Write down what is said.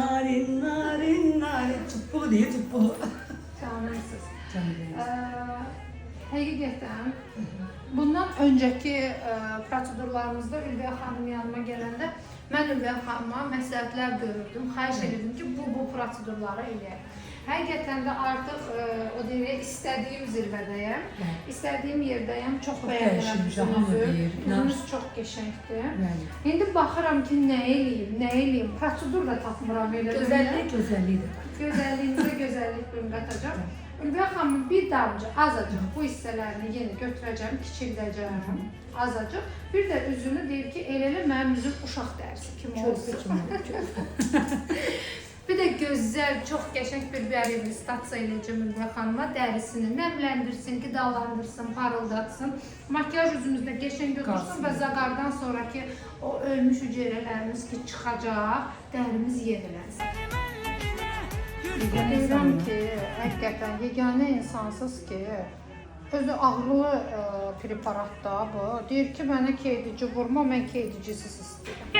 narin narin narin. Tutbulu diye tutbulu. Canımsız. Canım. Həqiqətən bundan öncəki prosedurlarımızda Ülviyə xanım yanıma gələndə mən Ülviyə xanıma məsləhətlər görürdüm. Xahiş edirdim ki, bu prosedurları eləyək. Həqiqətən də artıq o deyək, istədiyim zirvədəyəm. İstədiyim yerdəyəm. Çox bəyənirəm üzünüzü. Üzünüz çox qəşəngdir. İndi baxıram ki, nə eləyim? Prosedur da tapmıram elə. Gözəllikdir. Gözəlliyinizə gözəllik bölüm qatacaq. Ülviyə xanımın bir damcı azacıq bu hissələrini yenə götürəcəm, kiçildəcəm, azacıq. Bir də üzünü deyir ki, elə mənim üzüm uşaq dərsi kimi olsun. Bir də gözəl, çox qəşəng bir rehabilitasiya eləyəcəm Ülviyə xanıma. Dərisini nəmləndirsin, qidalandırsın, parıldatsın. Makyaj üzümüzdə qəşəng götürsün və zaqardan sonraki o ölmüş hüceyrələrimiz ki, çıxacaq, dərimiz yenilənsin. Deyirəm ki, həqiqətən yeganə insansız ki, özü ağrılı preparatda bu. Deyir ki, mənə keydici vurma, mən keydicisiz istəyirəm.